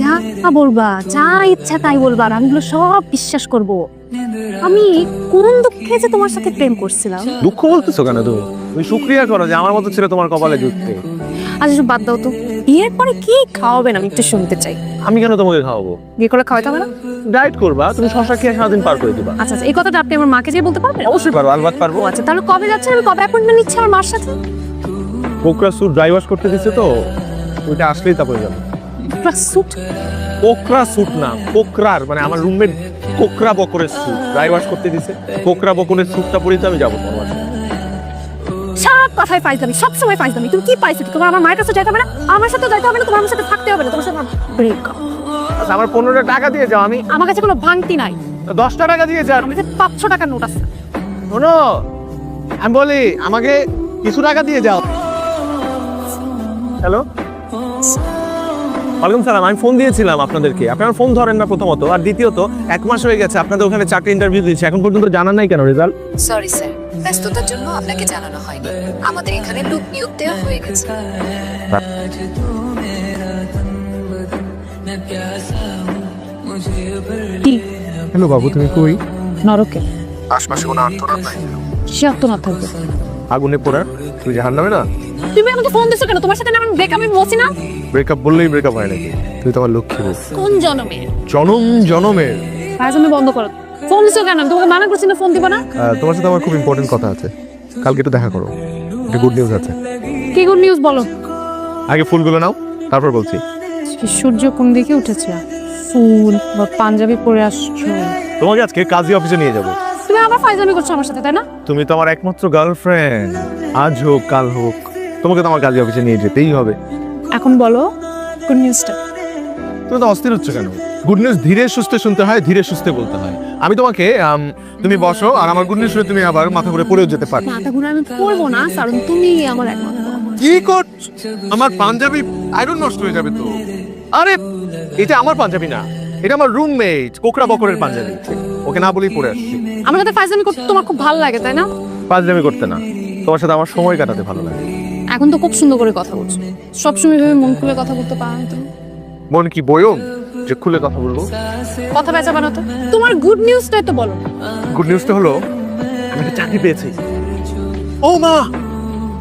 যা বলবা, যা ইচ্ছা তাই বলবা, আর আমি এগুলো সব বিশ্বাস করব। আমি কোন দুঃখে যে তোমার সাথে প্রেম করছিলাম। দুঃখ বলতেছো কেন তুমি? তুমি শুকরিয়া করো যে আমার মতো ছিল তোমার কপালে জুটতে। আচ্ছা সব বাদ দাও তো, বিয়ের পরে কি খাওয়াবেন আমি একটু শুনতে চাই। আমি কেন তোমাকে খাওয়াবো? বিয়ে করে খাওয়াতে হবে না? ডায়েট করবা, তুমি শশা খেয়ে সারাদিন পার করে দিবা। আচ্ছা এই কথাটা আপনি আমার মাকে যেয়ে বলতে পারবেন? অবশ্যই পারবো, আলবাত পারবো। ও আচ্ছা, তাহলে কবে যাচ্ছেন? আমি কবে অ্যাপয়েন্টমেন্ট নিচ্ছি আমার মার সাথে? কোকরা স্যুট ড্রাই ওয়াশ করতে দিচ্ছে তো, ওইটা আসলেই তারপরে যাবো। স্যুট? কোকরা স্যুট না, কোকরার মানে আমার রুমমেট কোকরা বকরের স্যুট ড্রাই ওয়াশ করতে দিছে। কোকরা বকরের স্যুটটা পরে তো আমি যাবো তোমার সাথে। সব কথায় ফাইজলামি, সবসময় ফাইজলামি। তুমি কি পাইছো? তোমার আমার মায়ের কাছে যাইতে হবে না, আমার সাথে যাইতে হবে না, তোমার আমার সাথে থাকতে হবে না, তোমার সাথে ব্রেকআপ। আচ্ছা আমার 15 টাকা দিয়ে যাও। আমার কাছে কোনো ভাঙতি নাই। 10 টাকা দিয়ে যাও। আমার কাছে 500 টাকার নোট আছে। শোনো, আমি বলি আমাকে কিছু টাকা দিয়ে যাও। হ্যালো, ওয়ালাইকুম সালাম। আমি ফোন দিয়েছিলাম আপনাদেরকে, আপনারা ফোন ধরেন না প্রথমত, আর দ্বিতীয়ত 1 মাস হয়ে গেছে আপনাদের ওখানে চাকরি ইন্টারভিউ দিয়েছি, এখন পর্যন্ত জানান নাই কেন রেজাল্ট? সরি স্যার, ব্যস্ততার জন্য আপনাকে জানানো হয়নি। আমাদের এখানে লোক নিয়োগ দেওয়া হয়ে গেছে। কি হ্যালো বাবু, তুমি কই? নরকে? আশপাশে কোনো আত্মনাথ নাই? সে আত্মনাথ থাকবে। আগুনে পোড়া? তুমি জাহান্নামে না? তুমি আমাকে ফোন দিছো কেন? তোমার সাথে না আমার ব্রেকআপ, আমি বলছি না? ব্রেকআপ বললেই ব্রেকআপ হয় নাকি? তুমি তোমার লক্ষ্মী বউ। কোন জনমে? জনম জনমের। ফাইজলামি বন্ধ করো। ফোন দিছো কেন? আমি তোমাকে মানা করছি না ফোন দিব না। তোমার সাথে আমার খুব ইম্পর্টেন্ট কথা আছে, কালকে একটু দেখা করো। একটা গুড নিউজ আছে। কি গুড নিউজ বলো? আগে ফুলগুলো নাও, তারপর বলছি। সূর্য কোন দিকে উঠেছে? ফুল বা পাঞ্জাবি পরে আসছো? তোমাকে আজকে কাজী অফিসে নিয়ে যাব। তুমি আবার ফাইজলামি করছো আমার সাথে, তাই না? তুমি তো আমার একমাত্র গার্লফ্রেন্ড, আজ হোক কাল হোক তোমাকে তো আমার কাজী অফিসে নিয়ে যেতেই হবে। এখন বলো গুড নিউজটা। তুমি তো অস্থির হচ্ছ কেন? গুড নিউজ ধীরে সুস্থে শুনতে হয়, ধীরে সুস্থে বলতে হয়। আমি তোমাকে তুমি বসো, আর আমার গুড নিউজ শুনে তুমি আবার মাথা ঘুরে পড়েও যেতে পারো। মাথা ঘুরে আমি পড়বো না, কারণ তুমি আমার একমাত্র। কি করছো? আমার পাঞ্জাবি আয়রন নষ্ট হয়ে যাবে তো। আরে এটা আমার পাঞ্জাবি না, এটা আমার রুমমেট কোকরা বকরের পাঞ্জাবি, ওকে না বলেই পরে আসছি। আমার সাথে ফাইজলামি করতে তোমার খুব ভালো লাগে, তাই না? পাঞ্জাবি করতে না, তোমার সাথে আমার সময় কাটাতে ভালো লাগে। এখন তো খুব সুন্দর করে কথা বলছো, সবসময় ভেবে মন খুলে কথা বলতে পারো না তুমি। মন কি বয়ম যে খুলে কথা বলবো? কথা বেচা বানাতো। তোমার গুড নিউজটাই তো বলো। গুড নিউজটা হলো আমি একটা চাকরি পেয়েছি। ও মা,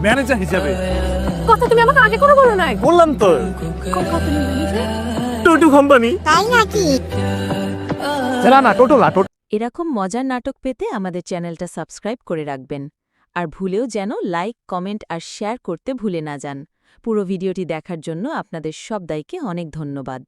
ম্যানেজার হিসাবে। কথা তুমি আমাকে আগে করে বলো নাই। বললাম তো, টোটো কোম্পানি। তাই নাকি? না টোটো না, টোটো। এরকম মজার নাটক পেতে আমাদের চ্যানেলটা সাবস্ক্রাইব করে রাখবেন। আর ভুলেও যেন লাইক, কমেন্ট আর শেয়ার করতে ভুলে না যান। পুরো ভিডিওটি দেখার জন্য আপনাদের সবাইকে অনেক ধন্যবাদ।